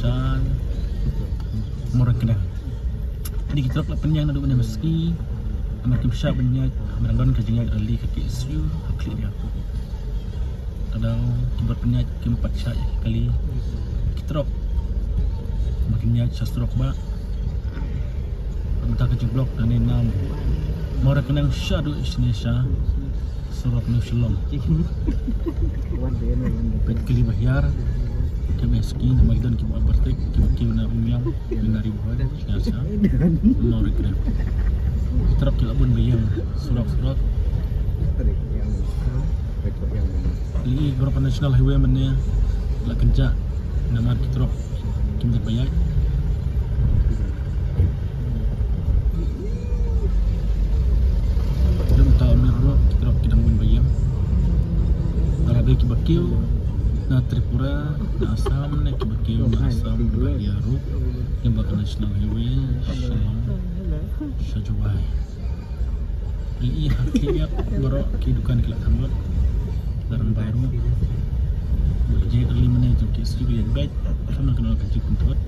Shan Morakna. Ini kita dapat penyang nak duduk meski makin besar banyak merangkon kerjanya ali kaki isu hakli dia. Kalau kita penyak keempat kali kita dapat makin banyak sastrok ba. Entah kerja blok dan enam Morakna syadu Indonesia surah Nusulong. Pet kali bayar kami skin magdan ki buat bertek ki na umyang binari buat biasa mau rekna terap ki abun bayang surat li Europa National Highway mana la kenca nama ki terap kim bayar dan tahu merlo ki terap ki dangun bayang talaga ki bakiu na Tripura, na Assam, na Kibakio, na Assam, Bahiaru, yang bakal National Highway, Sajuwai. Ini haknya baru kehidupan kita tambah barang baru. Jadi kali mana itu kisah yang baik, karena kenal kerja kuntut.